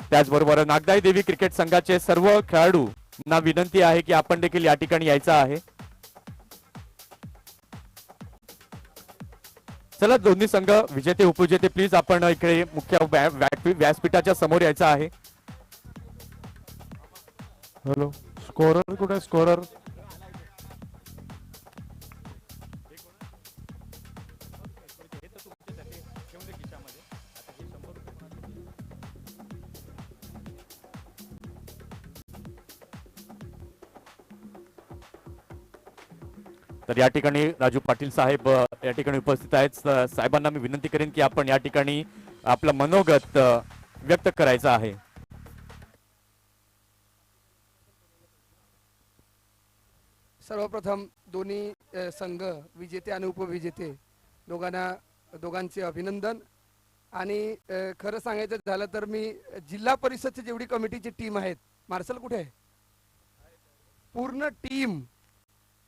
त्याचबरोबर नागदाई देवी क्रिकेट संघाचे सर्व खेळाडूंना विनंती आहे की आपण देखील या ठिकाणी यायचं आहे. चला दोन्ही संघ विजेते उपविजेते प्लीज आपण इकडे मुख्य व्यासपीठाच्या समोर यायचं आहे. हॅलो, स्कोरर कुठे? स्कोरर तर या ठिकाणी राजू पाटील साहेब या ठिकाणी उपस्थित आहेत. साहेबांना मी विनंती करेन की आपण या ठिकाणी आपलं मनोगत व्यक्त करायचं आहे. सर्वप्रथम दोन्ही संघ विजेते आणि उपविजेते दोघांचे अभिनंदन. आणि खरं सांगायचं झालं तर मी जिल्हा परिषदची जेवढी कमिटीची टीम आहेत, मार्शल कुठे आहे, पूर्ण टीम,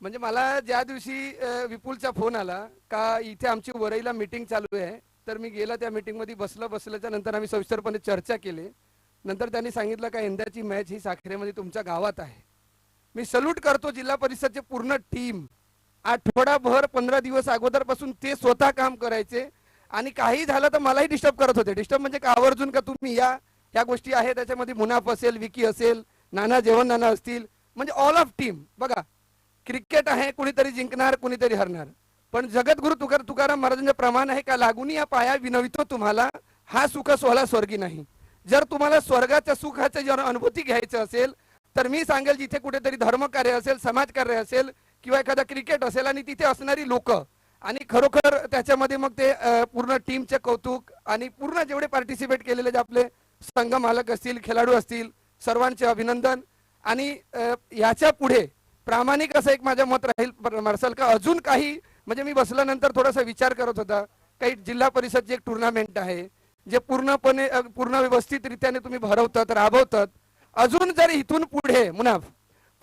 म्हणजे मला ज्या दिवशी विपुलचा फोन आला का इथे आमची वरईला मीटिंग चालू आहे, तर मी गेला त्या मीटिंगमध्ये बसल्याच्या नंतर आम्ही सविस्तरपणे चर्चा केली. नंतर त्यांनी सांगितलं का यंदाची मॅच ही साखरेमध्ये तुमच्या गावात आहे. मी सल्यूट करतो जिल्हा परिषदचे पूर्ण टीम. आठवडाभर 15 दिवस अगोदरपासून ते स्वतः काम करायचे आणि काही झालं तर मलाही डिस्टर्ब करत होते. डिस्टर्ब म्हणजे का आवर्जून का तुम्ही या, ह्या गोष्टी आहेत त्याच्यामध्ये, मुनाफ असेल, विकी असेल, नाना जेवण नाना असतील, म्हणजे ऑल ऑफ टीम. बघा क्रिकेट आहे, कुणीतरी जिंकणार कुणीतरी हरणार, पण जगद्गुरु तुकाराम महाराजांचे प्रमाण आहे का लागून या पाया विनवितो तुम्हाला हा सुख सोहळा स्वर्गी नाही. जर तुम्हाला स्वर्गाच्या सुखाची जर अनुभूती घ्यायचं असेल तर मी सांगेल जिथे कुठेतरी धर्मकार्य असेल, समाजकार्य असेल किंवा एखादा क्रिकेट असेल आणि तिथे असणारी लोक आणि खरोखर त्याच्यामध्ये मग ते पूर्ण टीमचे कौतुक आणि पूर्ण जेवढे पार्टिसिपेट केलेले जे आपले संघ मालक असतील, खेळाडू असतील, सर्वांचे अभिनंदन. आणि याच्या पुढे प्रामाणिक असं एक माझं मत राहील मार्शल का अजून काही, म्हणजे मी बसल्यानंतर थोडासा विचार करत होता, काही जिल्हा परिषदची एक टुर्नामेंट आहे जे पूर्ण व्यवस्थितरित्याने तुम्ही भरवतात, राबवतात. अजून जर इथून पुढे मुनाफ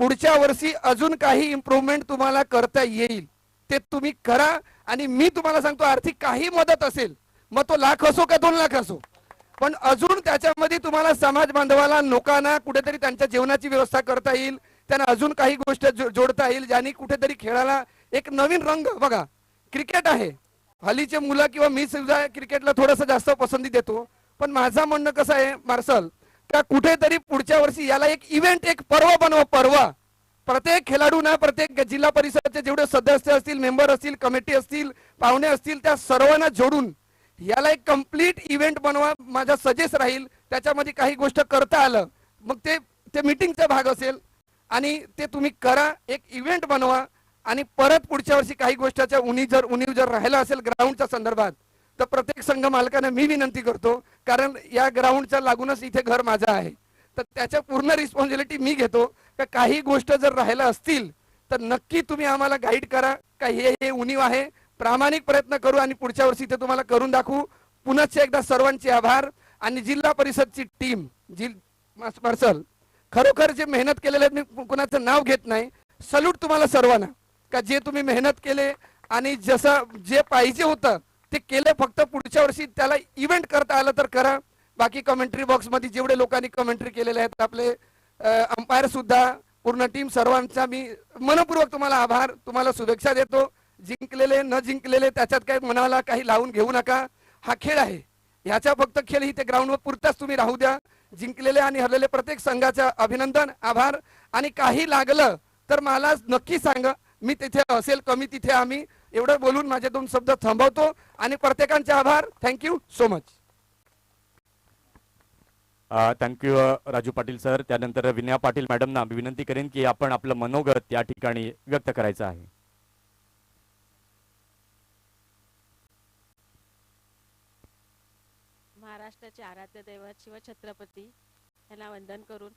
पुढच्या वर्षी अजून काही इम्प्रूव्हमेंट तुम्हाला करता येईल ते तुम्ही करा. आणि मी तुम्हाला सांगतो आर्थिक काही मदत असेल, मग तो लाख असो का 2 लाख असो, पण अजून त्याच्यामध्ये तुम्हाला समाज बांधवाला, लोकांना कुठेतरी त्यांच्या जेवणाची व्यवस्था करता येईल, त्यांना अजून काही गोष्ट जोडता येईल ज्यांनी कुठेतरी खेळाला एक नवीन रंग. बघा क्रिकेट आहे, हल्लीचे मुलं किंवा मी सुद्धा क्रिकेटला थोडंसं जास्त पसंती देतो, पण माझं म्हणणं कसं आहे मार्शल का कुठेतरी पुढच्या वर्षी याला एक इव्हेंट, एक पर्व बनवा. पर्व प्रत्येक खेळाडूंना, प्रत्येक जिल्हा परिषदचे जेवढे सदस्य असतील, मेंबर असतील, कमिटी असतील, पाहुणे असतील, त्या सर्वांना जोडून याला एक कंप्लीट इव्हेंट बनवा. माझा सजेस्ट राहील त्याच्यामध्ये काही गोष्ट करता आलं मग ते मीटिंगचा भाग असेल आणि ते तुम्ही करा, एक इव्हेंट बनवा. आणि परत पुढच्या वर्षी काही गोष्टीच्या उणीव जर राहिला असेल ग्राउंडच्या संदर्भात तर प्रत्येक संघ मालकांना मी विनंती करतो, कारण या ग्राउंडच्या लागूनच इथे घर माझं आहे, तर त्याच्या पूर्ण रिस्पॉन्सिबिलिटी मी घेतो. का काही गोष्ट जर राहिला असतील तर नक्की तुम्ही आम्हाला गाईड करा का हे उणीव आहे. प्रामाणिक प्रयत्न करू आणि पुढच्या वर्षी ते तुम्हाला करून दाखवू. पुनश्च एकदा सर्वांचे आभार. आणि जिल्हा परिषदची टीम मार्शल खरोखर जे मेहनत केलेले, मी कुणाचं नाव घेत नाही, सल्यूट तुम्हाला सर्वांना का जे तुम्ही मेहनत केले आणि जसं जे पाहिजे होतं ते केले. फक्त पुढच्या वर्षी त्याला इव्हेंट करता आलं तर करा. बाकी कमेंट्री बॉक्स मध्ये जेवढे लोकांनी कमेंट्री केलेले आहेत, आपले अंपायर सुद्धा, पूर्ण टीम, सर्वांचा मी मनपूर्वक तुम्हाला आभार, तुम्हाला शुभेच्छा देतो. जिंकलेले न जिंकलेले त्याच्यात काही मनाला काही लावून घेऊ नका. हा खेळ आहे, ह्याचा फक्त खेळ ही ते ग्राउंडवर पुरताच तुम्ही राहू द्या. जिंकलेले आणि हरलेले प्रत्येक संघाचा अभिनंदन, आभार. आणि काही लागलं तर मला नक्की सांगा, मी तिथे असेल, कमी तिथे आम्ही. एवढं बोलून माझे 2 शब्द थांबवतो आणि प्रत्येकांचे आभार. Thank you so much. Thank you Raju Patil sir. त्यानंतर विनया पाटील मॅडमना मी विनंती करेन की आपण आपलं मनोगत या ठिकाणी व्यक्त करायचं आहे. महाराष्ट्राचे आराध्य दैवत शिवछत्रपती यांना वंदन करून,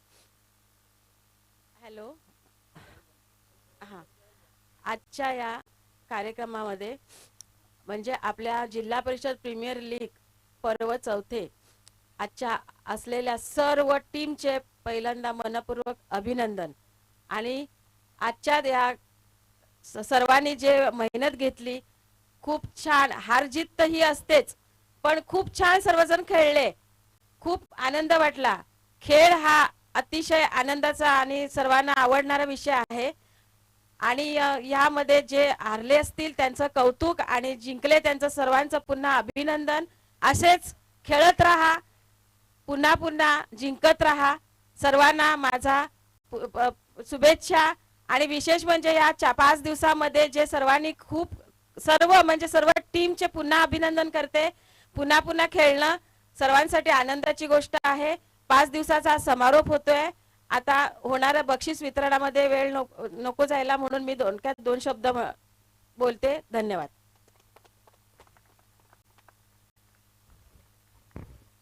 हॅलो, हां, आजच्या या कार्यक्रमामध्ये म्हणजे आपल्या जिल्हा परिषद प्रीमियर लीग पर्व 4 आजच्या असलेल्या सर्व टीमचे पहिल्यांदा मनपूर्वक अभिनंदन. आणि आजच्या या सर्वांनी जे मेहनत घेतली, खूप छान. हार जीत तर ही असतेच, पण खूप छान सर्वजण खेळले. खूप आनंद वाटला. खेळ हा अतिशय आनंदाचा आणि सर्वांना आवडणारा विषय आहे. आणि यामध्ये जे हारले असतील त्यांचं कौतुक आणि जिंकले त्यांचं सर्वांचं पुन्हा अभिनंदन. असेच खेळत राहा, पुन्हा पुन्हा जिंकत राहा. सर्वांना माझा शुभेच्छा. आणि विशेष म्हणजे या 5 दिवसामध्ये जे सर्वांनी खूप सर्व टीमचे पुन्हा अभिनंदन करते. पुन्हा पुन्हा खेळणं सर्वांसाठी आनंदाची गोष्ट आहे. 5 दिवसाचा समारोप होतोय. आता होणाऱ्या बक्षीस वितरणामध्ये वेळ नको जायला म्हणून मी दोन शब्द बोलते. धन्यवाद.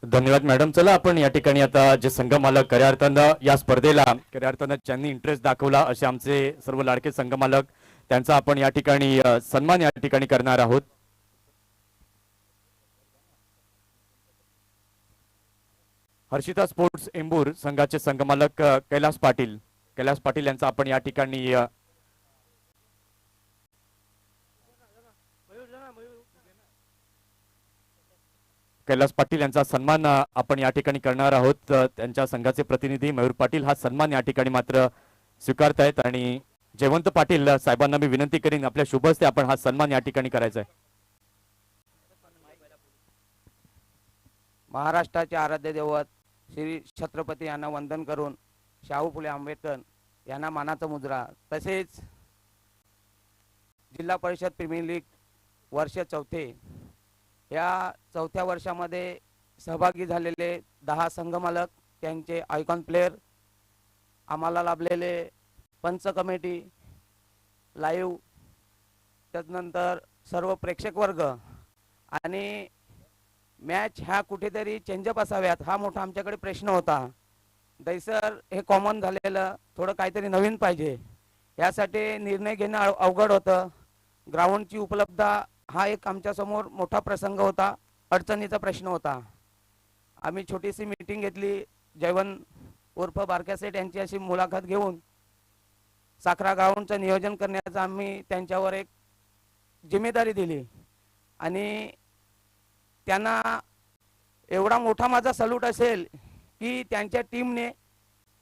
धन्यवाद मॅडम. चला आपण या ठिकाणी आता जे संघ मालक खऱ्या अर्थानं या स्पर्धेला खऱ्या अर्थानं ज्यांनी इंटरेस्ट दाखवला असे आमचे सर्व लाडके संघ मालक, त्यांचा आपण या ठिकाणी सन्मान या ठिकाणी करणार आहोत. हर्षिता स्पोर्ट्स एंबूर संघाचे संघ मालक कैलास पाटील यांचा आपण या ठिकाणी कैलास पाटील यांचा सन्मान आपण या ठिकाणी करणार आहोत. त्यांच्या संघाचे प्रतिनिधी मयूर पाटील हा सन्मान या ठिकाणी मात्र स्वीकारतायत. आणि जयवंत पाटील साहेबांना मी विनंती करीन आपल्या शुभ हस्ते आपण हा सन्मान या ठिकाणी करायचा आहे. महाराष्ट्राचे आराध्य दैवत श्री छत्रपती यांना वंदन करून शाहू फुले आंबेडकर यांना मानाचा मुजरा, तसेच जिल्हा परिषद प्रीमियर लीग वर्ष 4 या 4थ्या वर्षामध्ये सहभागी झालेले 10 संघ मालक, त्यांचे आयकॉन प्लेयर, आम्हाला लाभलेले पंच कमिटी, लाईव्ह, त्यानंतर सर्व प्रेक्षक वर्ग आणि मॅच ह्या कुठेतरी चेंजअप असाव्यात हा मोठा आमच्याकडे प्रश्न होता. दैसर हे कॉमन झालेलं, थोडं काहीतरी नवीन पाहिजे, यासाठी निर्णय घेणं अवघड होतं. ग्राउंडची उपलब्धता हा एक आमच्यासमोर मोठा प्रसंग होता, अडचणीचा प्रश्न होता. आम्ही छोटीशी मीटिंग घेतली. जयवंत उर्फ बारक्या सेठ यांची अशी मुलाखत घेऊन साखरा ग्राउंडचं नियोजन करण्याचं आम्ही त्यांच्यावर एक जिम्मेदारी दिली. आणि त्यांना एवढा मोठा माझा सल्यूट असेल की त्यांच्या टीमने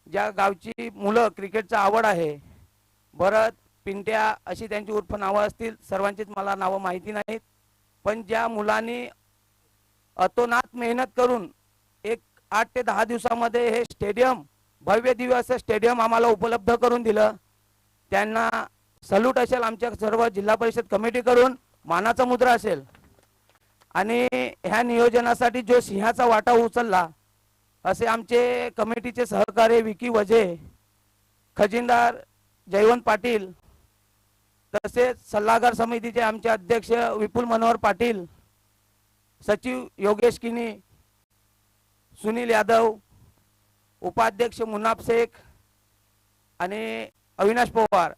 ज्या गावची मुलं क्रिकेटचा आवड आहे, भरत, पिंट्या अशी त्यांची उर्फ नावं असतील, सर्वांचीच मला नावं माहिती नाहीत, पण ज्या मुलांनी अतोनात मेहनत करून एक 8 ते 10 दिवसामध्ये हे स्टेडियम, भव्य दिव्य असं स्टेडियम आम्हाला उपलब्ध करून दिलं, त्यांना सल्यूट असेल. आमच्या सर्व जिल्हा परिषद कमिटीकडून मानाचा मुद्रा असेल. आणि ह्या नियोजनासाठी जो सिंहाचा वाटा उचलला असे आमचे कमिटीचे सहकारी विकी वजे, खजिनदार जयवंत पाटील, तसेच सल्लागार समितीचे आमचे अध्यक्ष विपुल मनोहर पाटील, सचिव योगेश किनी, सुनील यादव, उपाध्यक्ष मुन्नाफ शेख आणि अविनाश पवार,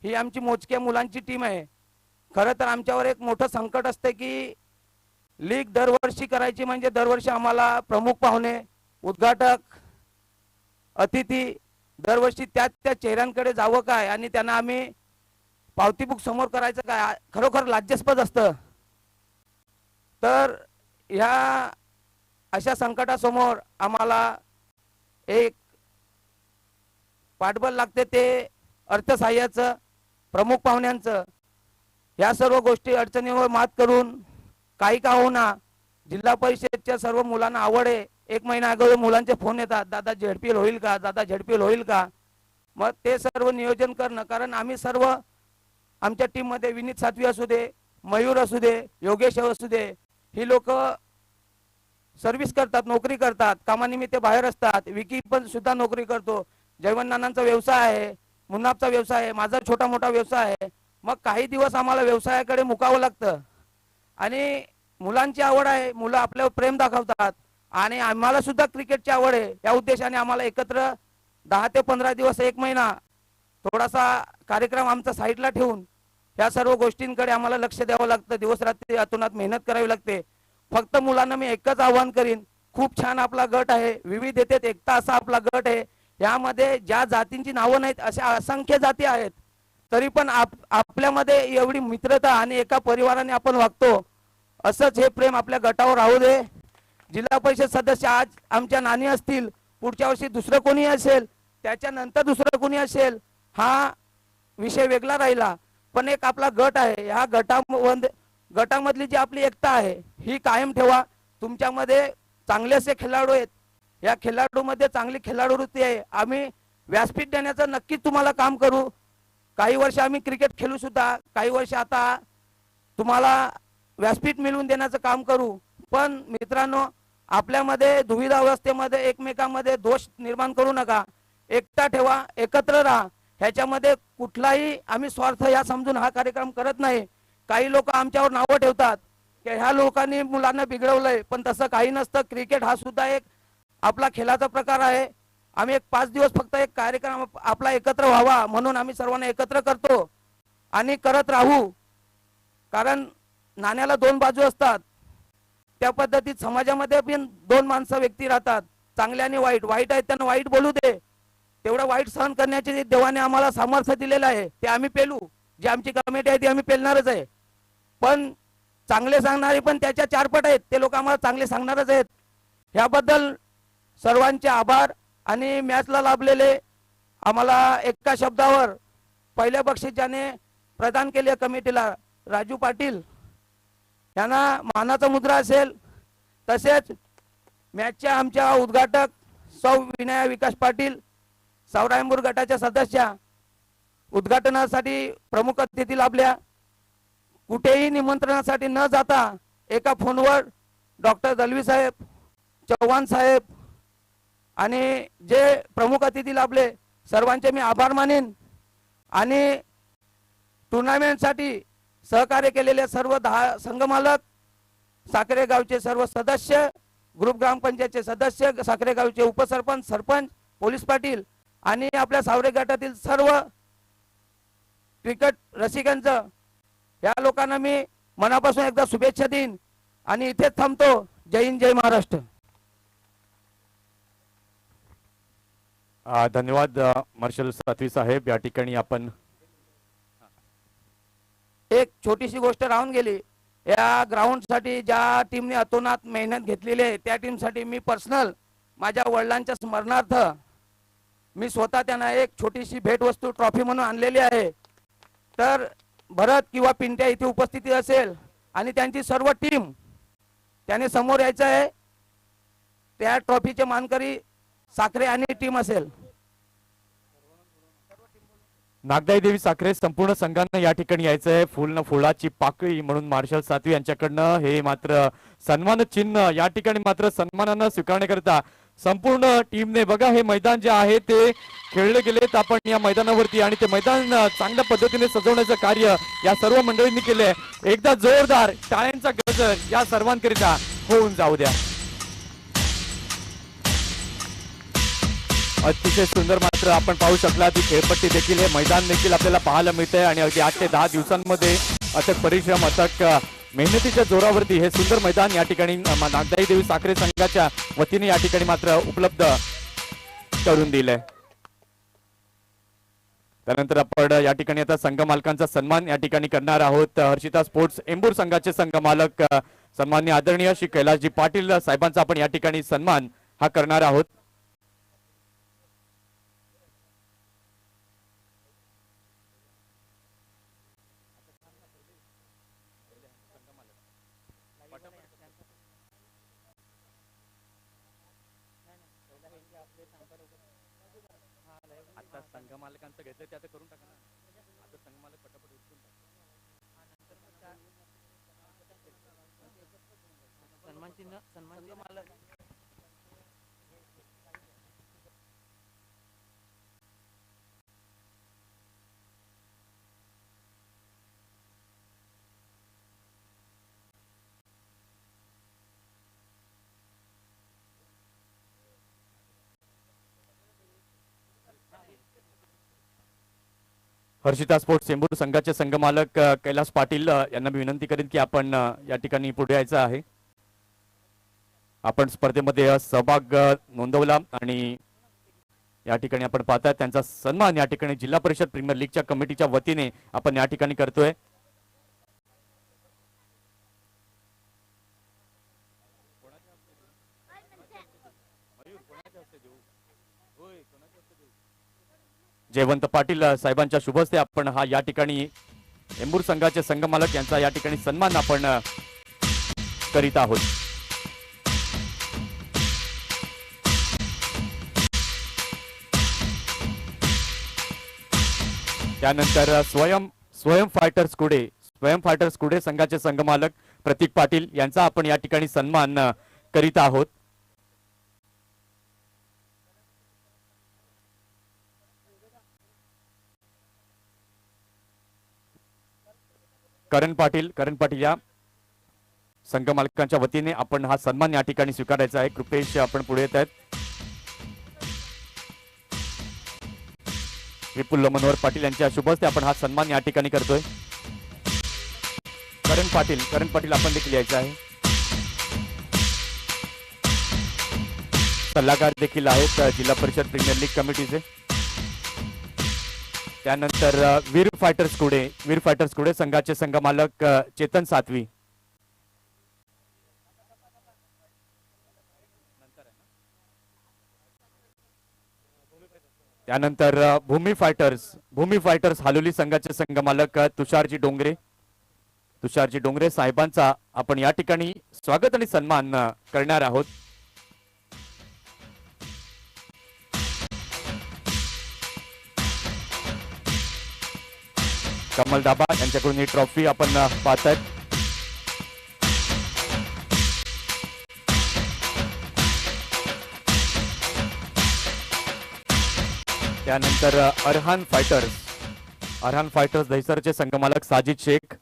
ही आमची मोजक्या मुलांची टीम आहे. खरं तर आमच्यावर एक मोठं संकट असते की लीग दरवर्षी करायची म्हणजे दरवर्षी आम्हाला प्रमुख पाहुणे, उद्घाटक, अतिथी दरवर्षी त्या चेहऱ्यांकडे जावं काय आणि त्यांना आम्ही पावती बुक समोर करायचं काय, खरोखर लाज्यास्पद असतं. तर ह्या अशा संकटासमोर आम्हाला एक पाठबळ लागते, ते अर्थसहाय्याचं, प्रमुख पाहुण्यांचं. या सर्व गोष्टी अडचणीवर मात करून काही का होईना जिल्हा परिषदच्या सर्व मुलांना आवड आहे. 1 महिना अगोदर मुलांचे फोन येतात, दादा झेडपीएल होईल का, दादा झेडपीएल होईल का. मग ते सर्व नियोजन करणं, कारण आम्ही सर्व आमच्या टीममध्ये विनीत सातवी असू दे, मयूर असू दे, योगेश असू दे, ही लोक सर्व्हिस करतात, नोकरी करतात, कामानिमित्त बाहेर असतात. विकी पण सुद्धा नोकरी करतो. जयवंत नानांचा व्यवसाय आहे, मुन्नाफचा व्यवसाय आहे, माझा छोटा मोठा व्यवसाय आहे. मग काही दिवस आम्हाला व्यवसायाकडे मुकावं लागतं. आणि मुलांची आवड आहे, मुलं आपल्यावर प्रेम दाखवतात आणि आम्हाला सुद्धा क्रिकेटची आवड आहे. या उद्देशाने आम्हाला एकत्र 10 ते 15 दिवस, 1 महिना थोडासा कार्यक्रम आमचा साईडला ठेवून या सर्व गोष्टींकडे आम्हाला लक्ष द्यावं लागतं. दिवस रात्री अतोनात मेहनत करावी लागते. फक्त मुलांना मी एकच आवाहन करीन, खूप छान आपला गट आहे, विविधतेत एकता असा आपला गट आहे. यामध्ये ज्या जातींची नावं नाहीत अशा असंख्य जाती आहेत. तरी पण आपल्यामध्ये एवढी मित्रता आणि एका परिवाराने आपण वागतो, असंच हे प्रेम आपल्या गटावर राहू दे. जिल्हा परिषद सदस्य आज आमच्या नानी असतील, पुढच्या वर्षी दुसरं कोणी असेल, त्याच्यानंतर दुसरं कोणी असेल, हा विषय वेगळा राहिला. पण एक आपला गट आहे, ह्या गटामधली जी आपली एकता आहे ही कायम ठेवा. तुमच्यामध्ये चांगले असे खेळाडू आहेत, या खेळाडूमध्ये चांगली खेळाडूवृत्ती आहे. आम्ही व्यासपीठ देण्याचं नक्कीच तुम्हाला काम करू. काही वर्ष आम्ही क्रिकेट खेळू सुद्धा, काही वर्ष आता तुम्हाला व्यासपीठ मिळवून देण्याचं काम करू. पण मित्रांनो, आपल्यामध्ये दुविधा अवस्थेमध्ये एकमेकांमध्ये दोष निर्माण करू नका. एकता ठेवा, एकत्र राहा. ह्याच्यामध्ये कुठलाही आम्ही स्वार्थ या समजून हा कार्यक्रम करत नाही. काही लोक आमच्यावर नावं ठेवतात की ह्या लोकांनी मुलांना बिघडवलंय, पण तसं काही नसतं. क्रिकेट हा सुद्धा एक आपला खेळाचा प्रकार आहे. आम्ही एक 5 दिवस फक्त एक कार्यक्रम आपला एकत्र व्हावा म्हणून आम्ही सर्वांना एकत्र करतो आणि करत राहू. कारण नाण्याला 2 बाजू असतात. त्या पद्धतीत समाजामध्ये पण 2 माणसं व्यक्ती राहतात, चांगले आणि वाईट. वाईट आहेत त्यांना वाईट बोलू दे, तेवढं वाईट सहन करण्याचे देवाने आम्हाला सामर्थ्य दिलेलं आहे, ते आम्ही पेलू. जी आमची कमिटी आहे ती आम्ही पेलणारच आहे. पण चांगले सांगणारे पण त्याच्या 4 पट आहेत, ते लोक आम्हाला चांगले सांगणारच आहेत. ह्याबद्दल सर्वांचे आभार. आणि मॅचला लाभलेले आम्हाला एका शब्दावर पहिल्या बक्षीस ज्याने प्रदान केले कमिटीला, राजू पाटील यांना मानाचा मुद्रा असेल. तसेच मॅचच्या आमच्या उद्घाटक सौ विनया विकास पाटील, सावरायंबूर गटाच्या सदस्या, उद्घाटनासाठी प्रमुख अतिथी लाभल्या. कुठेही निमंत्रणासाठी न जाता एका फोनवर डॉक्टर दलवी साहेब, चव्हाण साहेब आणि जे प्रमुख अतिथी लाभले सर्वांचे मी आभार मानेन. आणि टुर्नामेंटसाठी सहकार्य केलेले सर्व 10 संघमालक, साखरे गावचे सर्व सदस्य, ग्रुप ग्रामपंचायतचे सदस्य, साखरे गावचे उपसरपंच, सरपंच, पोलीस पाटील आणि आपल्या सावरे गटातील सर्व क्रिकेट रसिकांचं, या लोकांना मी मनापासून एकदा शुभेच्छा देईन आणि इथेच थांबतो. जय हिंद, जय महाराष्ट्र. धन्यवाद मार्शल सातवी साहेब. या ठिकाणी आपण एक छोटीशी गोष्ट राहून गेली. या ग्राउंडसाठी ज्या टीमने अतोनात मेहनत घेतलेली आहे त्या टीमसाठी मी पर्सनल माझ्या वडिलांच्या स्मरणार्थ मी स्वतः त्यांना एक छोटीशी भेटवस्तू ट्रॉफी म्हणून आणलेली आहे. तर भरत किंवा पिंट्या इथे उपस्थिती असेल आणि त्यांची सर्व टीम त्याने समोर यायचं आहे. त्या ट्रॉफीचे मानकरी साखरे आणि टीम असेल. नागदाई देवी साखरे संपूर्ण संघानं या ठिकाणी यायचं आहे. फुल न फुलाची पाकळी म्हणून मार्शल सातवी यांच्याकडनं हे मात्र सन्मान चिन्ह या ठिकाणी मात्र सन्मानानं स्वीकारण्याकरता संपूर्ण टीमने बघा हे मैदान जे आहे ते खेळले गेलेत आपण या मैदानावरती आणि ते मैदान चांगल्या पद्धतीने सजवण्याचं कार्य या सर्व मंडळींनी केलंय. एकदा जोरदार टाळ्यांचा गजर या सर्वांकरिता होऊन जाऊ द्या. अतिशय सुंदर मात्र आपण पाहू शकला ती खेळपट्टी देखील हे मैदान देखील आपल्याला पाहायला मिळतंय आणि अगदी 8 ते 10 दिवसांमध्ये अथक परिश्रम अथक मेहनतीच्या जोरावरती हे सुंदर मैदान या ठिकाणी नागदाई देवी साखरे संघाच्या वतीने या ठिकाणी मात्र उपलब्ध करून दिलंय. त्यानंतर आपण या ठिकाणी आता संघ मालकांचा सन्मान या ठिकाणी करणार आहोत. हर्षिता स्पोर्ट्स एंबूर संघाचे संघ मालक सन्माननीय आदरणीय श्री कैलासजी पाटील साहेबांचा आपण या ठिकाणी सन्मान हा करणार आहोत. आता संघ मालकांचं घेतलं ते आता करून टाका ना. आता संघ मालक पटापट उचलून सन्मान चिन्ह मालक हर्षिता स्पोर्ट्स चेंबूर संघाचे संघ मालक कैलास पाटील यांना मी विनंती करेन की आपण या ठिकाणी पुढे यायचं आहे. आपण स्पर्धेमध्ये सहभाग नोंदवला आणि या ठिकाणी आपण पाहताय त्यांचा सन्मान या ठिकाणी जिल्हा परिषद प्रीमियर लीगच्या कमिटीच्या वतीने आपण या ठिकाणी करतोय. जयवंत पाटील साहेबांच्या शुभ हस्ते आपण हा या ठिकाणी एंबूर संघाचे संघमालक यांचा या ठिकाणी सन्मान आपण करीत आहोत. त्यानंतर स्वयं फायटर्स कुडे संघाचे संघमालक प्रतीक पाटील यांचा आपण या ठिकाणी सन्मान करीत आहोत. करण पाटील या संघ मालकांच्या वतीने आपण हा सन्मान या ठिकाणी स्वीकारायचा आहे. कृपेश आपण पुढे येत आहेत. विपुल मनोहर पाटील यांच्या शुभ हस्ते आपण हा सन्मान या ठिकाणी करतोय. करण पाटील आपण देखील यायचं आहे. सल्लागार देखील आहेत जिल्हा परिषद प्रीमियर लीग कमिटीचे. त्यानंतर वीर फायटर्स कुडे संघाचे संघमालक चेतन सातवी. त्यानंतर भूमी फायटर्स हालोली संघाचे संघमालक तुषारजी डोंगरे साहेबांचा आपण या ठिकाणी स्वागत आणि सन्मान करणार आहोत. कमल दाबा यांच्याकडून ही ट्रॉफी आपण पाहतायत. त्यानंतर अरहान फायटर्स दहिसरचे संघमालक साजिद शेख.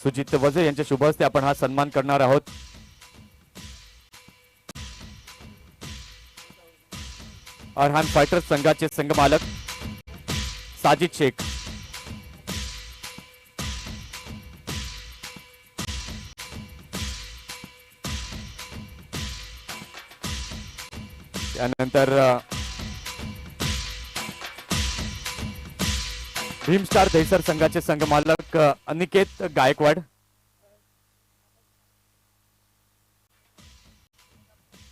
सुजित वजे यांच्या शुभ हस्ते आपण हा सन्मान करणार आहोत. अरहान फायटर्स संघाचे संघमालक साजिद शेख. त्यानंतर भीम स्टार दहिसर संघाचे संघमालक अनिकेत गायकवाड.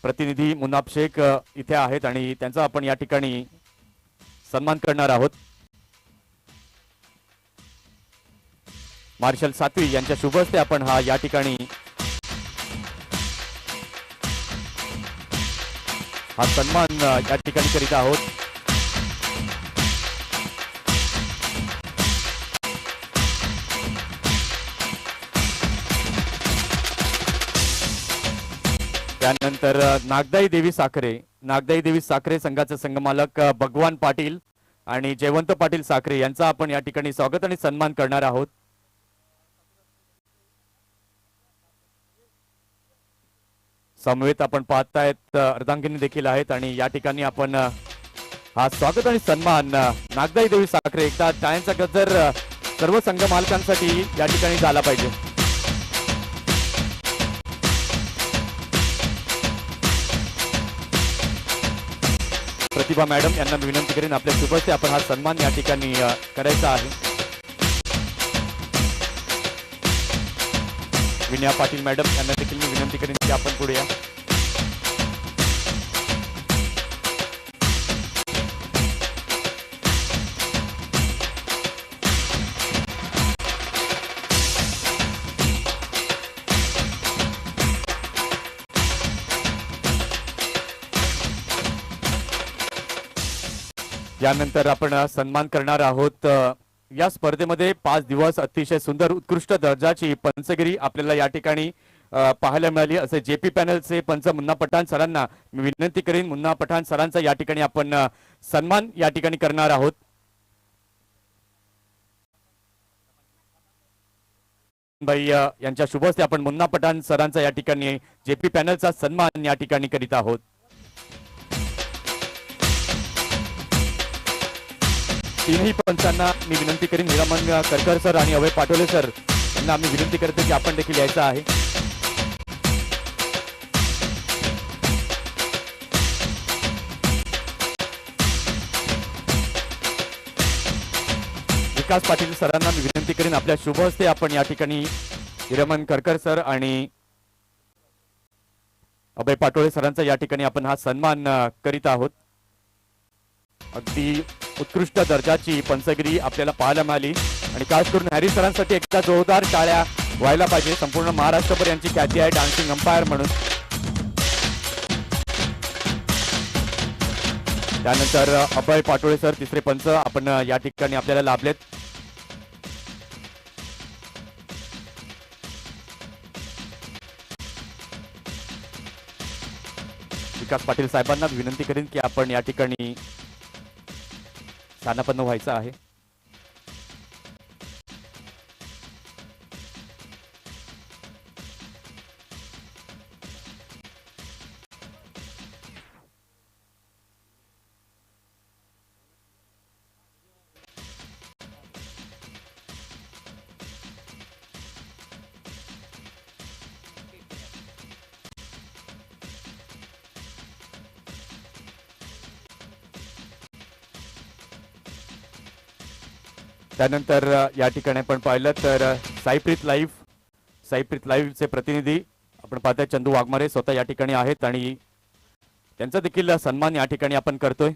प्रतिनिधी मुनाब शेख इथे आहेत आणि त्यांचा आपण या ठिकाणी सन्मान करणार आहोत. मार्शल सातवी यांच्या शुभ हस्ते आपण हा या ठिकाणी हा सन्मान या ठिकाणी करीत आहोत. त्यानंतर नागदाई देवी साखरे संघाचे संघमालक भगवान पाटील आणि जयवंत पाटील साखरे यांचा आपण या ठिकाणी स्वागत आणि सन्मान करणार आहोत. समवेत आपण पाहतायत अर्धांगिनी देखील आहेत आणि या ठिकाणी आपण हा स्वागत आणि सन्मान नागदाई देवी साखरे. एकदा टाळ्यांचा गजर सर्व संघ मालकांसाठी या ठिकाणी झाला पाहिजे. प्रतिभा मॅडम यांना मी विनंती करेन आपल्या शुभ हस्ते आपण हा सन्मान या ठिकाणी करायचा आहे. विनया पाटील मॅडम यांना देखील मी विनंती करेन की आपण पुढे या. यानंतर आपण सन्मान करणार आहोत. या स्पर्धेमध्ये 5 दिवस अतिशय सुंदर उत्कृष्ट दर्जाची पंचगिरी आपल्याला या ठिकाणी पाहायला मिळाली. असे जेपी पॅनलचे पंच मुन्ना पठाण सरांना मी विनंती करेन. मुन्ना पठाण सरांचा या ठिकाणी आपण सन्मान या ठिकाणी करणार आहोत. भाई यांच्या शुभ हस्ते आपण मुन्ना पठाण सरांचा या ठिकाणी जेपी पॅनलचा सन्मान या ठिकाणी करीत आहोत. तीनही पंचांना मी विनंती करीन. निरामन करकर सर आणि अभय पाटोले सर यांना आम्ही विनंती करते की आपण देखील यायचं आहे. विकास पाटील सरांना मी विनंती करीन आपल्या शुभ हस्ते आपण या ठिकाणी हिरमन करकर सर आणि अभय पाटोळे सरांचा या ठिकाणी आपण हा सन्मान करीत आहोत. अगदी उत्कृष्ट दर्जाची पंचगिरी आपल्याला पाहायला मिळाली आणि खास करून हॅरी सरांसाठी एकदा जोरदार टाळ्या व्हायला पाहिजे. संपूर्ण महाराष्ट्रभर यांची ख्याती आहे डान्सिंग अंपायर म्हणून. त्यानंतर अभय पाटोळे सर तिसरे पंच आपण या ठिकाणी आपल्याला लाभलेत. विकास पाटील साहेबांना विनंती करीन की आपण या ठिकाणी स्थानापन्न व्हायचं आहे. त्यानंतर या ठिकाणी आपण पाहिलं तर साईप्रीत लाईव्हचे प्रतिनिधी आपण पाहताय चंदू वाघमारे स्वतः या ठिकाणी आहेत आणि त्यांचा देखील सन्मान या ठिकाणी आपण करतोय.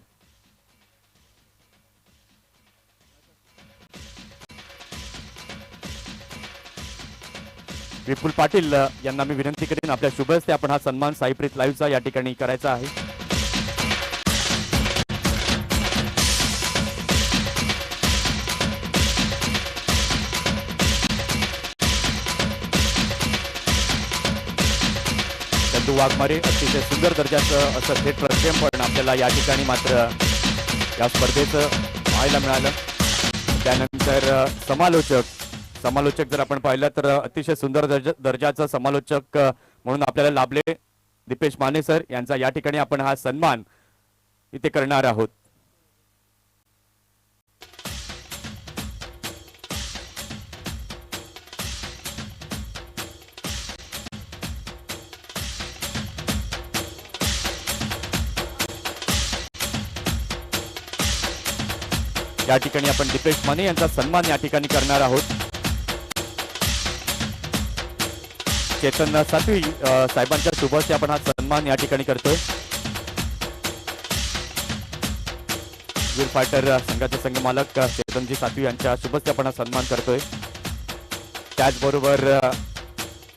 विपुल पाटील यांना मी विनंती करीन आपल्या शुभ हस्ते आपण हा सन्मान साईप्रीत लाईव्हचा या ठिकाणी करायचा आहे. वाघमारे अतिशय सुंदर दर्जाचं असं थेट प्रक्षेपण आपल्याला या ठिकाणी मात्र या स्पर्धेचं पाहायला मिळालं. त्यानंतर समालोचक जर आपण पाहिलं तर अतिशय सुंदर दर्जाचं समालोचक म्हणून आपल्याला लाभले दीपेश माने सर यांचा या ठिकाणी आपण हा सन्मान इथे करणार आहोत. या ठिकाणी आपण दीपेश माने यांचा सन्मान या ठिकाणी करणार आहोत. चेतन सातवी साहेबांच्या शुभ हस्ते आपण हा सन्मान या ठिकाणी करतोय. वीर फायटर संघाचे संघमालक चेतनजी सातवी यांच्या शुभ हस्ते आपण हा सन्मान करतोय. त्याचबरोबर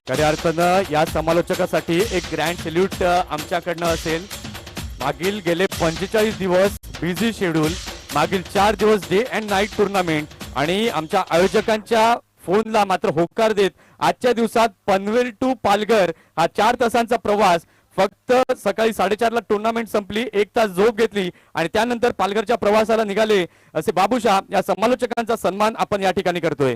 खऱ्या अर्थानं या समालोचकासाठी एक ग्रँड सॅल्यूट आमच्याकडनं असेल. मागील गेले 45 दिवस बिझी शेड्यूल, मागील 4 दिवस डे अँड नाईट टुर्नामेंट आणि आमच्या आयोजकांच्या फोनला मात्र होकार देत आजच्या दिवसात पनवेल टू पालघर हा 4 तासांचा प्रवास, फक्त सकाळी 4:30 ला टुर्नामेंट संपली, 1 तास झोप घेतली आणि त्यानंतर पालघरच्या प्रवासाला निघाले असे बाबूशा या समालोचकांचा सन्मान आपण या ठिकाणी करतोय.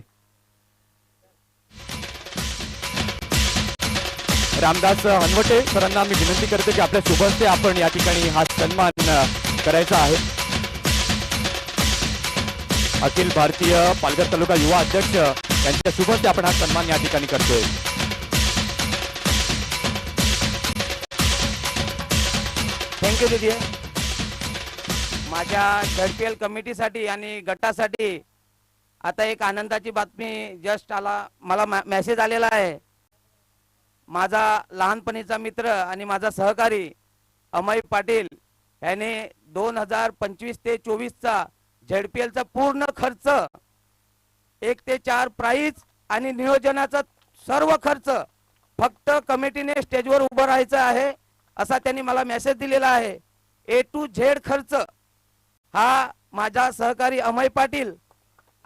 रामदास हनवटे सरांना मी विनंती करते की आपल्या शुभ हस्ते आपण या ठिकाणी हा सन्मान करायचा आहे. अखिल भारतीय पालघर तालुका युवा अध्यक्ष यांच्या शुभ हस्ते आपण हा सन्मान या ठिकाणी करतोय. थँक्यू दीदी. माझ्या झडपीएल कमिटीसाठी आणि गटासाठी आता एक आनंदाची बातमी जस्ट मला मेसेज आलेला आहे. माझा लहानपणीचा मित्र आणि माझा सहकारी अमय पाटील याने 2025 ते 24चा झेडपीएलचा पूर्ण खर्च 1 ते 4 प्राइज आणि नियोजनाचा सर्व खर्च फक्त कमिटीने स्टेजवर उभं राहायचं आहे असा त्यांनी मला मेसेज दिलेला आहे. A to Z खर्च हा माझा सहकारी अमय पाटील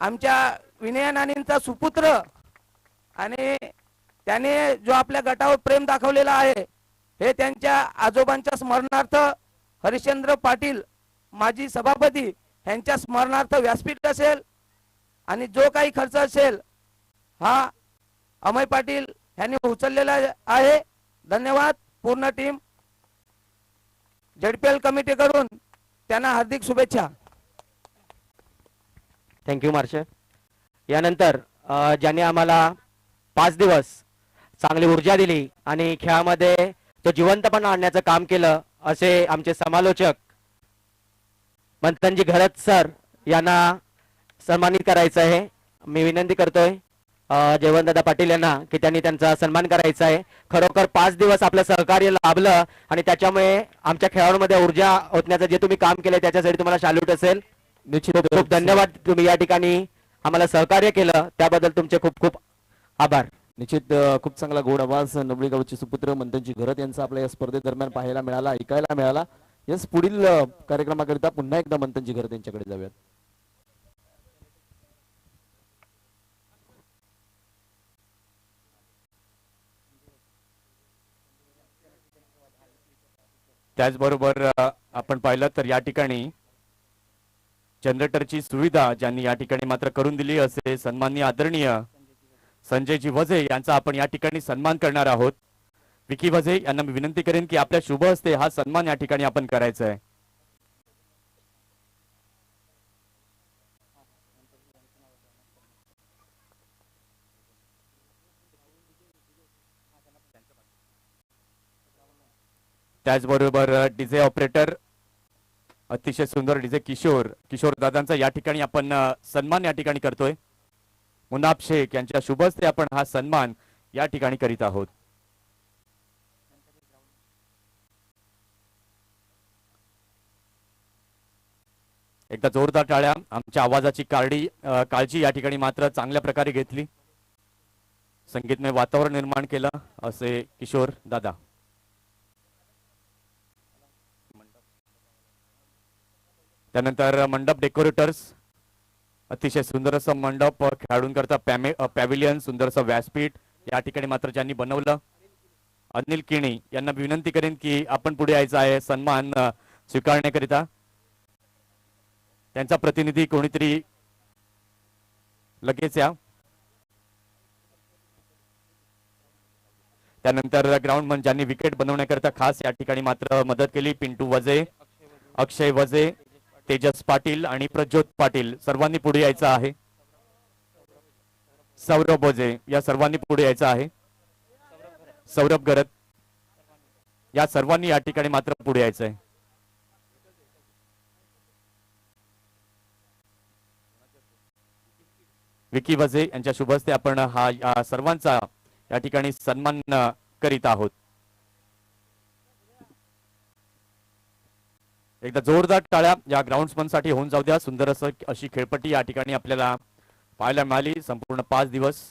आमच्या विनय नानींचा सुपुत्र आणि त्याने जो आपल्या गटावर प्रेम दाखवलेला आहे हे त्यांच्या आजोबांच्या स्मरणार्थ हरिश्चंद्र पाटील माजी सभापती यांच्या स्मरणार्थ व्यासपीठ असेल आणि जो काही खर्च असेल हा अमय पाटील यांनी उचललेला आहे. धन्यवाद. पूर्ण टीम झेडपीएल कमिटीकडून त्यांना हार्दिक शुभेच्छा. Thank you marshal. यानंतर ज्यांनी आम्हाला 5 दिवस चांगली ऊर्जा दिली आणि खेळामध्ये तो जिवंतपणा आणण्याचं काम केलं असे आमचे समालोचक मंथनजी घरत सर यांना सन्मानित करायचं आहे. मी विनंती करतोय जयवंतदादा पाटील यांना की त्यांनी त्यांचा सन्मान करायचा आहे. खरोखर 5 दिवस आपलं सहकार्य लाभलं आणि त्याच्यामुळे आमच्या खेळाडूंमध्ये ऊर्जा ओतण्याचं जे तुम्ही काम केलं त्याच्यासाठी तुम्हाला सॅल्यूट असेल. निश्चित खूप खूप धन्यवाद. तुम्ही या ठिकाणी आम्हाला सहकार्य केलं त्याबद्दल तुमचे खूप खूप आभार. निश्चित खूप चांगला गोड आवाज नबळी गावचे सुपुत्र मंथनजी घरत यांचा आपल्या या स्पर्धेदरम्यान पाहायला मिळाला, ऐकायला मिळाला. यस, पुढील कार्यक्रमाकरिता पुन्हा एकदा मंथनजी घरत यांच्याकडे जाऊयात. त्याचबरोबर आपण पाहिलं तर या ठिकाणी जनरेटरची सुविधा ज्यांनी या ठिकाणी मात्र करून दिली असे सन्माननीय आदरणीय संजयजी वझे यांचा आपण या ठिकाणी सन्मान करणार आहोत. विकी वझे यांना मी विनंती करेन की आपल्या शुभ हस्ते हा सन्मान या ठिकाणी आपण करायचा आहे. त्याचबरोबर डीजे ऑपरेटर अतिशय सुंदर डीजे किशोर दादांचा या ठिकाणी आपण सन्मान या ठिकाणी करतोय. मुनाब शेख यांच्या शुभ हस्ते आपण हा सन्मान या ठिकाणी करीत आहोत. एकदा जोरदार टाळ्या. आमच्या आवाजाची काळजी या ठिकाणी मात्र चांगल्या प्रकारे घेतली, संगीतमय वातावरण निर्माण केलं असे किशोर दादा. त्यानंतर मंडप डेकोरेटर्स अतिशय सुंदर असं मंडप खेळाडूंकरता पॅव्हिलियन सुंदर असं व्यासपीठ या ठिकाणी मात्र ज्यांनी बनवलं अनिल किणी यांना विनंती करेन की आपण पुढे यायचं आहे सन्मान स्वीकारण्याकरिता. त्यांचा प्रतिनिधी कोणीतरी लगेच या. त्यानंतर ग्राउंड मन ज्यांनी विकेट बनवण्याकरिता खास या ठिकाणी मात्र मदत केली पिंटू वझे, अक्षय वझे, तेजस पाटील आणि प्रज्योत पाटील सर्वांनी पुढे यायचं आहे. सौरभ वझे या सर्वांनी पुढे यायचं आहे. सौरभ गरत या सर्वांनी या ठिकाणी मात्र पुढे यायचं आहे. विकी वझे यांच्या शुभ हस्ते आपण हा या सर्वांचा या ठिकाणी सन्मान करीत आहोत. एकदा जोरदार टाळ्या या ग्राउंड्समन साठी होऊन जाऊ द्या. सुंदर असं अशी खेळपट्टी या ठिकाणी आपल्याला पाहायला मिळाली संपूर्ण 5 दिवस.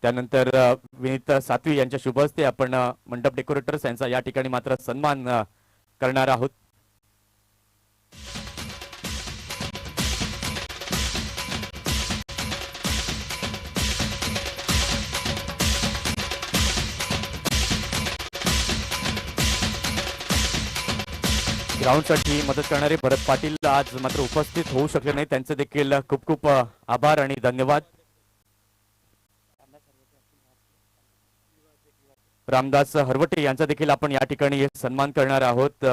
त्यानंतर विनीत सातवी यांच्या शुभ हस्ते आपण मंडप डेकोरेटर्स यांचा या ठिकाणी मात्र सन्मान करणार आहोत. ग्राउंड साठी मदत करणारे भरत पाटील आज मात्र उपस्थित होऊ शकले नाही, त्यांचे देखील खूप खूप आभार आणि धन्यवाद. रामदास हरवटे यांचा देखील आपण या ठिकाणी सन्मान करणार आहोत.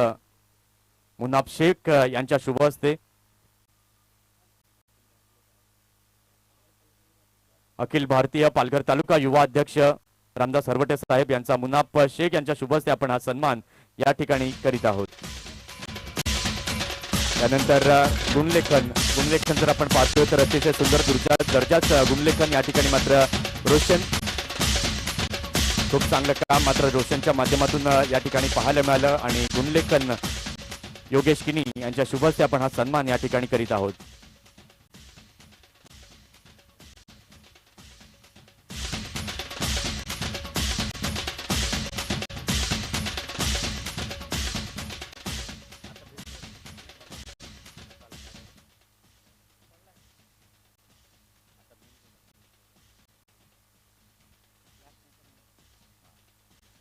मुनाब शेख यांच्या शुभ हस्ते अखिल भारतीय पालघर तालुका युवा अध्यक्ष रामदास हरवटे साहेब यांचा मुनाब शेख यांच्या शुभ हस्ते आपण हा सन्मान या ठिकाणी करीत आहोत. त्यानंतर गुणलेखन जर आपण पाहतोय तर अतिशय सुंदर दर्जाचं गुणलेखन या ठिकाणी मात्र रोशन खूप चांगलं काम मात्र रोशनच्या माध्यमातून या ठिकाणी पाहायला मिळालं आणि गुणलेखन योगेश किनी यांच्या शुभ हस्ते आपण हा सन्मान या ठिकाणी करीत आहोत.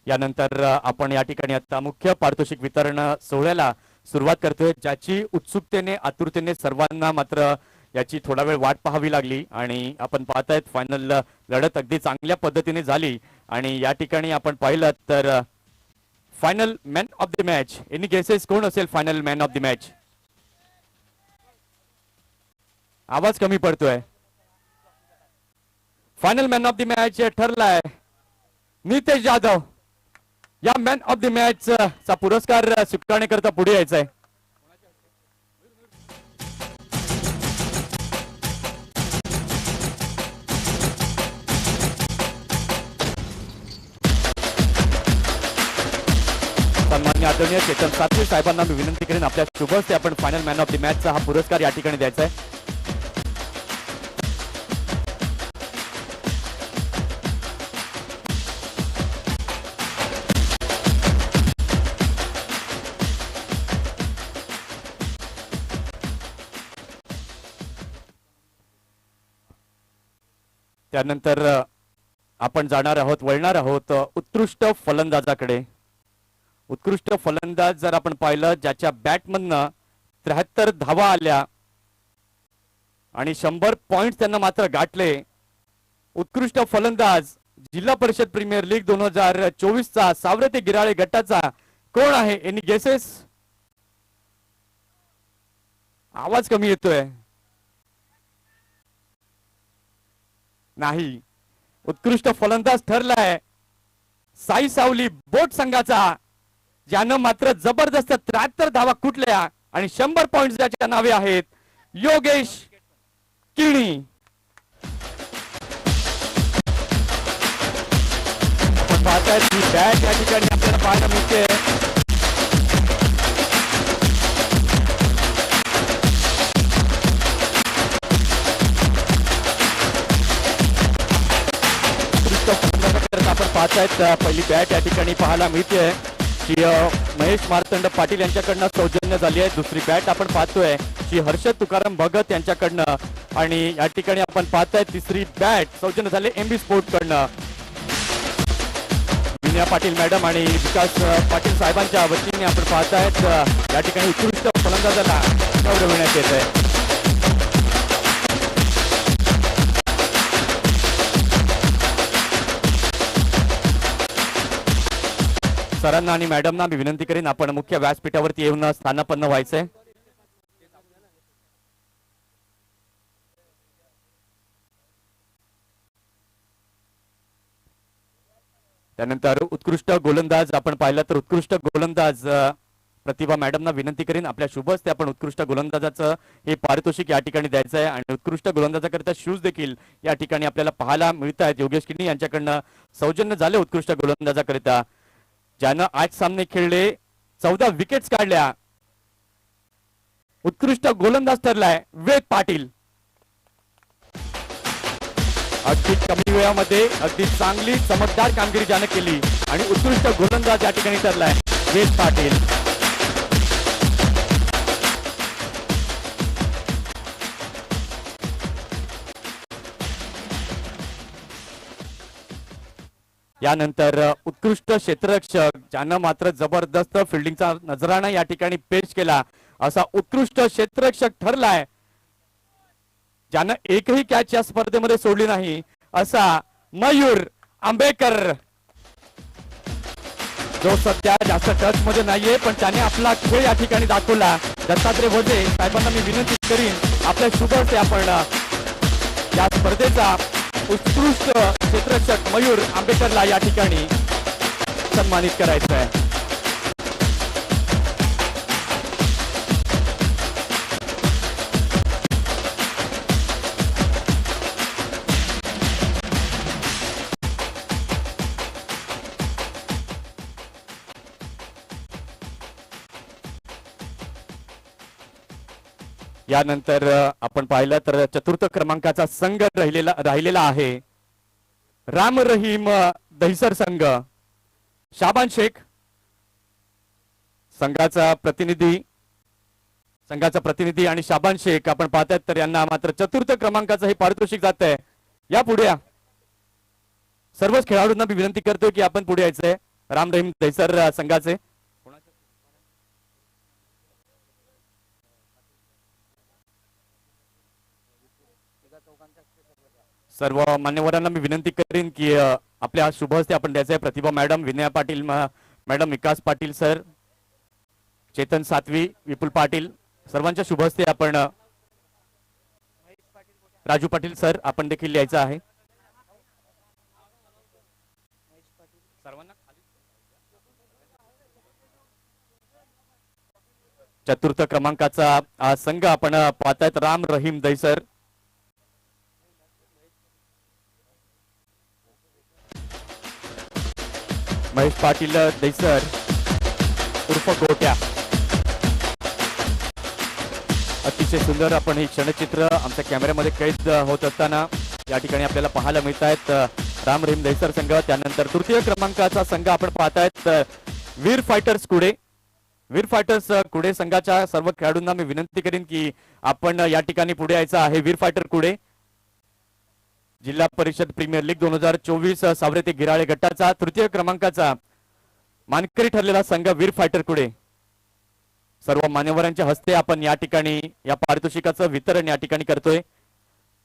यानंतर आपण या ठिकाणी आता मुख्य पारितोषिक वितरण सोहळ्याला सुरुवात करतोय, ज्याची उत्सुकतेने आतुरतेने सर्वांना मात्र याची थोडा वेळ वाट पाहावी लागली आणि आपण पाहतायत फायनल लढत अगदी चांगल्या पद्धतीने झाली आणि या ठिकाणी आपण पाहिलं तर final man of the match. Any guesses कोण असेल final man of the match? आवाज कमी पडतोय. Final man of the match ठरलाय नितेश जाधव. या मॅन ऑफ द मॅच चा पुरस्कार स्वीकारण्याकरता पुढे यायचंय. सन्माननीय आदरणीय चेतन सातवी साहेबांना मी विनंती करेन आपल्या शुभ हस्ते आपण फायनल मॅन ऑफ द मॅचचा हा पुरस्कार या ठिकाणी द्यायचा आहे. त्यानंतर आपण जाणार आहोत वळणार आहोत उत्कृष्ट फलंदाजाकडे. उत्कृष्ट फलंदाज जर आपण पाहिलं ज्याच्या बॅटमधनं 73 धावा आल्या आणि 100 पॉइंट त्यांना मात्र गाठले. उत्कृष्ट फलंदाज जिल्हा परिषद प्रीमियर लीग 2024 चा सावरे ते गिराळे गटाचा कोण आहे? Any guesses? आवाज कमी येतोय. नाही. उत्कृष्ट फलंदाज ठरलाय साई सावली बोट संघाचा, ज्यानं मात्र जबरदस्त 73 धावा कुठल्या आणि 100 पॉइंट ज्याच्या नावे आहेत योगेश किणी. आपण पाहताय की बॅट या ठिकाणी आपल्याला पाहायला मिळते. आपण पाहतायत पहिली बॅट या ठिकाणी पाहायला मिळते की महेश मार्तंड पाटील यांच्याकडनं सौजन्य झाली आहे. दुसरी बॅट आपण पाहतोय की हर्षद तुकाराम भगत यांच्याकडनं आणि या ठिकाणी आपण पाहताय तिसरी बॅट सौजन्य झाले एमबी स्पोर्ट कडनं. विनया पाटील मॅडम आणि विकास पाटील साहेबांच्या वतीने आपण पाहतायत या ठिकाणी उत्कृष्ट फलंदाजाला गौरविण्यात येत आहे. सरांना आणि मॅडमना मी विनंती करेन आपण मुख्य व्यासपीठावरती येऊन स्थानापन्न व्हायचंय. त्यानंतर उत्कृष्ट गोलंदाज आपण पाहिलं तर उत्कृष्ट गोलंदाज प्रतिभा मॅडमना विनंती करेन आपल्या शुभ हस्ते आपण उत्कृष्ट गोलंदाजाचं हे पारितोषिक या ठिकाणी द्यायचं आहे आणि उत्कृष्ट गोलंदाजाकरिता शूज देखील या ठिकाणी आपल्याला पाहायला मिळत आहेत. योगेश किणी यांच्याकडनं सौजन्य झाले उत्कृष्ट गोलंदाजाकरिता, ज्यानं 8 सामने खेळले 14 विकेट्स काढल्या. उत्कृष्ट गोलंदाज ठरलाय वेद पाटील. अगदी कमी वेळामध्ये अगदी चांगली चमकदार कामगिरी ज्याने केली आणि उत्कृष्ट गोलंदाज या ठिकाणी ठरलाय वेद पाटील. यानंतर उत्कृष्ट क्षेत्ररक्षक ज्यानं मात्र जबरदस्त फिल्डिंगचा नजराणा या ठिकाणी पेश केला असा उत्कृष्ट क्षेत्ररक्षक ठरलाय, ज्यानं एकही कॅच या स्पर्धेमध्ये सोडली नाही असा मयूर आंबेकर, जो सध्या जास्त टच मध्ये नाहीये पण त्याने आपला खेळ या ठिकाणी दाखवला. दत्तात्रय भोजे साहेबांना मी विनंती करीन आपल्या शुभ हस्ते आपण या स्पर्धेचा उत्कृष्ट क्षेत्ररक्षक मयूर आंबेकरला या ठिकाणी सन्मानित करायचं आहे. यानंतर आपण पाहिलं तर चतुर्थ क्रमांकाचा संघ राहिलेला आहे राम रहीम दहिसर संघ. शाबान शेख संघाचा प्रतिनिधी आणि शाबान शेख आपण पाहतात तर यांना मात्र चतुर्थ क्रमांकाचं हे पारितोषिक जात आहे. या पुढे सर्वच खेळाडूंना मी विनंती करतो की आपण पुढे यायचंय. राम रहीम दहिसर संघाचे सर्व मान्यवरांना मी विनंती करेन की आपल्या शुभ हस्ते आपण द्यायचंय. प्रतिभा मॅडम, विनया पाटील मॅडम विकास पाटील सर, चेतन सातवी, विपुल पाटील सर्वांच्या शुभ हस्ते आपण राजू पाटील सर आपण देखील यायचं आहे. सर्वांना चतुर्थ क्रमांकाचा संघ आपण पाहतायत राम रहीम दैसर. महेश पाटील दैसर उर्फ गोट्या. अतिशय सुंदर आपण ही क्षणचित्र आमच्या कॅमेऱ्यामध्ये कैद होत असताना या ठिकाणी आपल्याला पाहायला मिळत आहेत. राम रहीम दैसर संघ, त्यानंतर तृतीय क्रमांकाचा संघ आपण पाहतायत वीर फायटर्स कुडे. वीर फायटर्स कुडे संघाच्या सर्व खेळाडूंना मी विनंती करीन की आपण या ठिकाणी पुढे यायचं आहे. वीर फायटर कुडे जिल्हा परिषद प्रीमियर लीग 2024 सावरे ते गिराळे गटाचा तृतीय क्रमांकाचा मानकरी ठरलेला संघ वीर फायटर कुडे. सर्व मान्यवरांच्या हस्ते आपण या ठिकाणी या पारितोषिकाचं वितरण या ठिकाणी करतोय.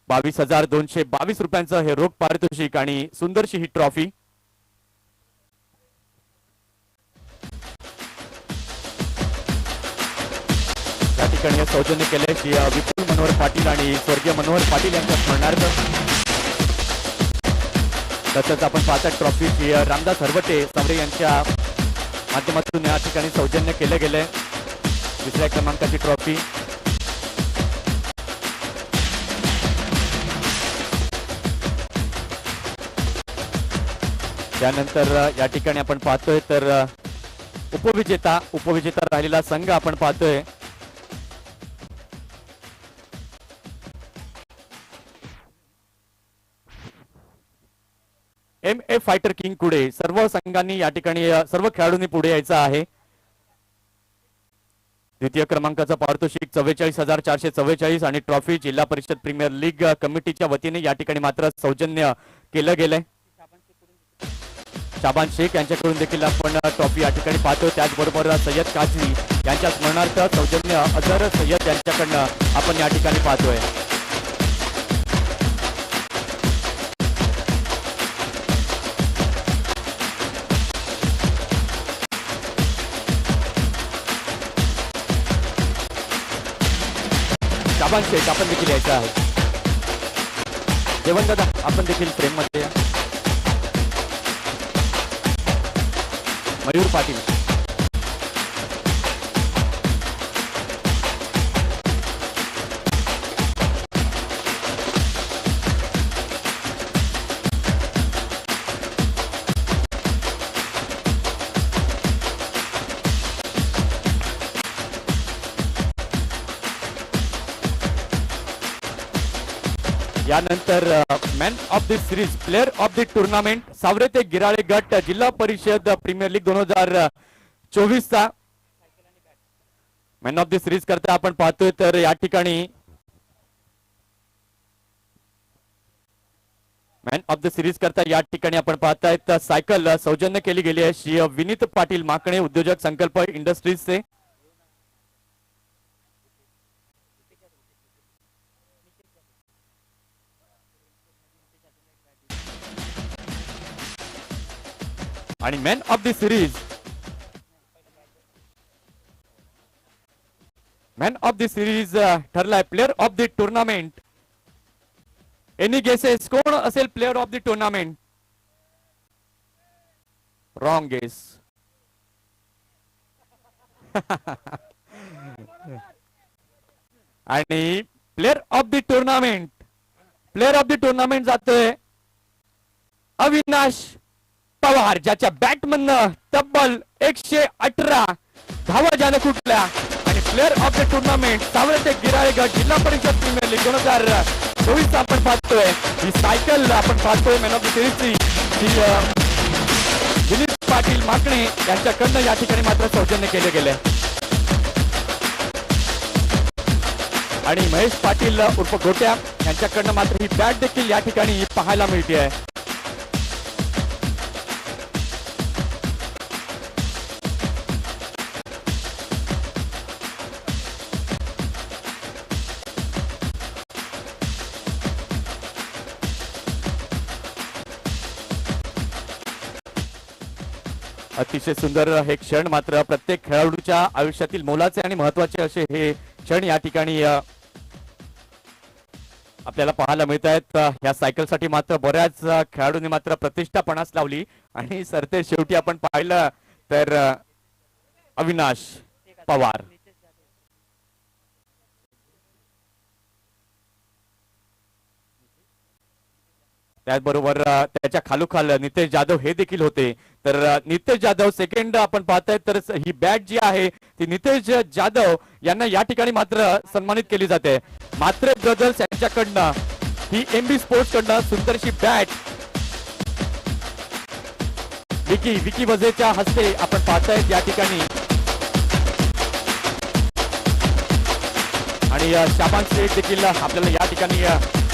22,222 रुपयांचं हे रोख पारितोषिक आणि सुंदरशी ही ट्रॉफी. या ठिकाणी हे सौजन्य केले श्री विपुल मनोहर पाटील आणि स्वर्गीय मनोहर पाटील यांच्या स्मरणार्थ. तसंच आपण पाहता ट्रॉफी श्री रामदास हरवटे सावरे यांच्या माध्यमातून या ठिकाणी सौजन्य केले गेले. दुसऱ्या क्रमांकाची ट्रॉफी त्यानंतर या ठिकाणी आपण पाहतोय तर उपविजेता राहिलेला संघ आपण पाहतोय MA फायटर किंग कुडे. सर्व संघांनी या ठिकाणी सर्व खेळाडूंनी पुढे यायचं आहे. द्वितीय क्रमांकाचं पारितोषिक 44,444 आणि ट्रॉफी जिल्हा परिषद प्रीमियर लीग कमिटीच्या वतीने या ठिकाणी मात्र सौजन्य केलं गेलंय. शाबान शेख यांच्याकडून देखील आपण ट्रॉफी या ठिकाणी पाहतो. त्याचबरोबर सय्यद काझी यांच्या स्मरणार्थ सौजन्य अझर सय्यद यांच्याकडनं आपण या ठिकाणी पाहतोय. शाबान शेख आपण देखील यायचं आहे. जेवण दादा आपण देखील फ्रेम मध्ये या. मयूर पाटील यानंतर man of the series player of the tournament सावरे ते गिराळे गट जिल्हा परिषद प्रीमियर लीग 2024 चा मॅन ऑफ द सिरीज करता आपण पाहतोय तर या ठिकाणी मॅन ऑफ द सिरीज करता या ठिकाणी आपण पाहतायत सायकल सौजन्य केली गेली आहे श्री विनीत पाटील माकणे उद्योजक संकल्प इंडस्ट्रीजचे. आणि मॅन ऑफ द सिरीज ठरलाय player of the tournament. Any guesses कोण असेल player of the tournament? Wrong guess. आणि प्लेअर ऑफ द टुर्नामेंट जातोय अविनाश पवार, ज्याच्या बॅटमधनं तब्बल 118 धावा ज्यानं कुठल्या. आणि प्लेअर ऑफ द टुर्नामेंट सावरे ते गिराळे गट जिल्हा परिषद प्रीमियर लीग 2024 आपण पाहतोय. ही सायकल आपण पाहतोय मॅन ऑफ द सिरीजची विनीत पाटील माकणे यांच्याकडनं या ठिकाणी मात्र सौजन्य केले गेले. आणि महेश पाटील उर्फ गोट्या यांच्याकडनं मात्र ही बॅट देखील या ठिकाणी पाहायला मिळते आहे. अतिशय सुंदर हे क्षण मात्र प्रत्येक खेळाडूच्या आयुष्यातील मोलाचे आणि महत्वाचे असे हे क्षण या ठिकाणी आपल्याला पाहायला मिळत आहेत. या सायकलसाठी मात्र बऱ्याच खेळाडूंनी मात्र प्रतिष्ठा पणास लावली आणि सरते शेवटी आपण पाहिलं तर अविनाश पवार त्याचबरोबर त्याच्या खालोखाल नितेश जाधव हे देखील होते. तर नितेश जाधव सेकंड आपण पाहताय तर ही बॅट जी आहे ती नितेश जाधव यांना या ठिकाणी मात्र सन्मानित केली जाते. मात्रे ब्रदर्स यांच्याकडनं ही एमबी स्पोर्ट्स कडनं सुंदरशी बॅट विकी वजेच्या हस्ते आपण पाहतायत या ठिकाणी आणि शाबान शेख देखील आपल्याला या ठिकाणी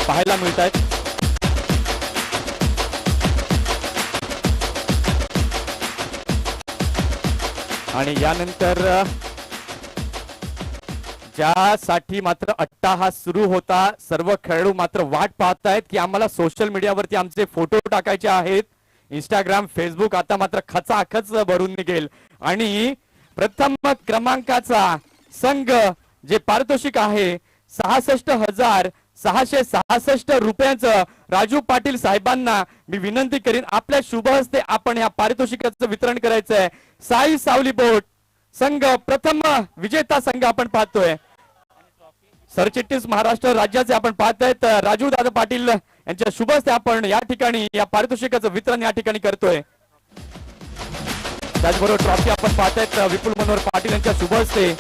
पाहायला मिळत आहेत. आणि यानंतर ज्यासाठी मात्र अट्टाहास सुरू होता सर्व खेळाडू मात्र वाट पाहतायत की आम्हाला सोशल मीडियावरती आमचे फोटो टाकायचे आहेत. इंस्टाग्राम फेसबुक आता मात्र खचाखच भरून निघेल आणि प्रथम क्रमांकाचा संघ जे पारितोषिक आहे 66,666 रुपयांचं राजू पाटील साहेबांना मी विनंती करीन आपल्या शुभ हस्ते आपण या पारितोषिकाचं वितरण करायचं आहे. साई सावली बोट संघ प्रथम विजेता संघ आपण पाहतोय. सरचिटणीस महाराष्ट्र राज्याचे आपण पाहतायत राजू दादा पाटील यांच्या शुभ हस्ते आपण या ठिकाणी या पारितोषिकाचं वितरण या ठिकाणी करतोय. त्याचबरोबर ट्रॉफी आपण पाहतायत विपुल मनोहर पाटील यांच्या शुभ हस्ते.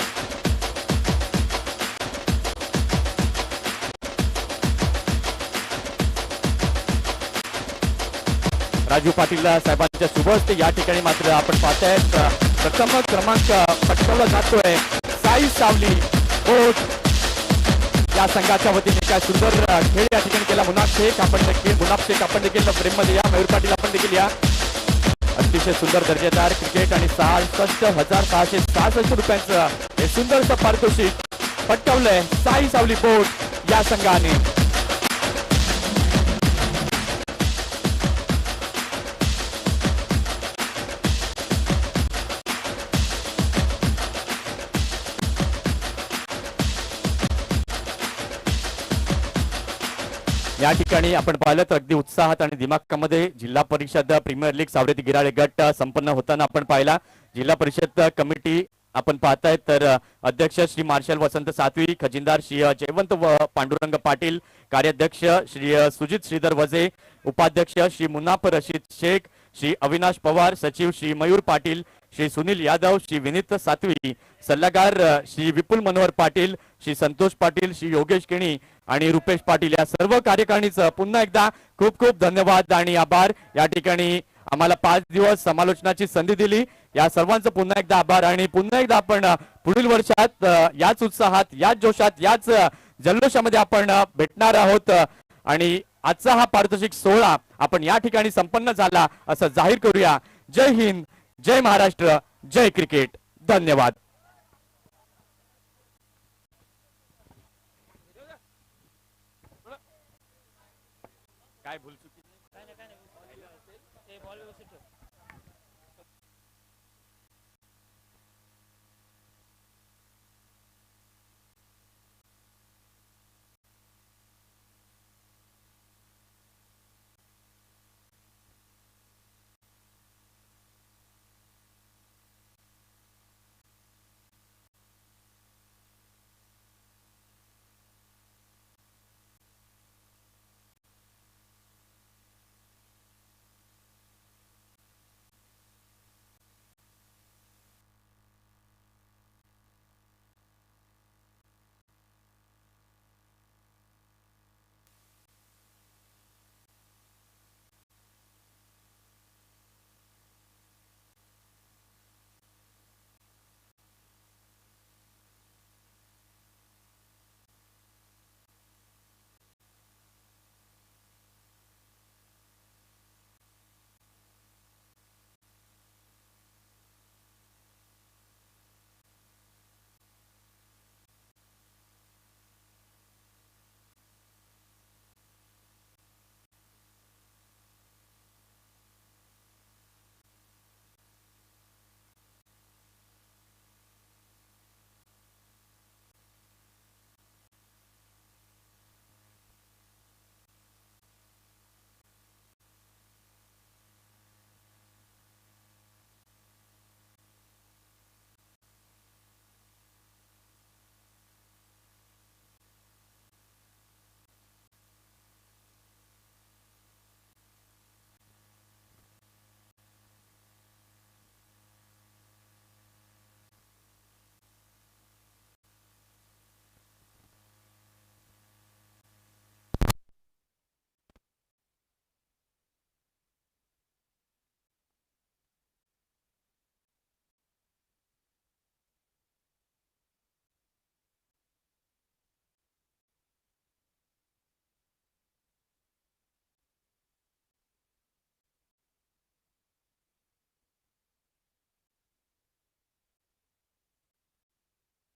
राजू पाटील साहेबांच्या शुभ हस्ते या ठिकाणी मात्र आपण पाहतायत प्रथम क्रमांक पटकावला जातोय. साई सावली बोट या संघाच्या वतीने काय सुंदर खेळ या ठिकाणी केला. मुनाफ शेख आपण देखील प्रेम मध्ये या. मयूर पाटील आपण देखील या. अतिशय सुंदर दर्जेदार क्रिकेट आणि 66,666 रुपयांचं हे सुंदरचं पारितोषिक पटकावलंय साई सावली बोट या संघाने. या ठिकाणी आपण पाहिलं तर अगदी उत्साहात आणि दिमाखामध्ये जिल्हा परिषद प्रीमियर लीग सावरेती गिराळे गट संपन्न होताना आपण पाहिला. जिल्हा परिषद कमिटी आपण पाहताय तर अध्यक्ष श्री मार्शल वसंत सातवी, खजिनदार श्री जयवंत पांडुरंग पाटील, कार्याध्यक्ष श्री सुजित श्रीधर वजे, उपाध्यक्ष श्री मुनाफ रशीद शेख, श्री अविनाश पवार, सचिव श्री मयूर पाटील, श्री सुनील यादव, श्री विनीत सातवी, सल्लागार श्री विपुल मनोहर पाटील, श्री संतोष पाटील, श्री योगेश केणी आणि रुपेश पाटील या सर्व कार्यकारिणीचं पुन्हा एकदा खूप खूप धन्यवाद आणि आभार. या ठिकाणी आम्हाला 5 दिवस समालोचनाची संधी दिली या सर्वांचं पुन्हा एकदा आभार आणि पुन्हा एकदा आपण पुढील वर्षात याच उत्साहात याच जोशात याच जल्लोषामध्ये आपण भेटणार आहोत आणि आजचा हा पारितोषिक सोहळा आपण या ठिकाणी संपन्न झाला असं जाहीर करूया. जय हिंद, जय महाराष्ट्र, जय क्रिकेट. धन्यवाद. काय भूल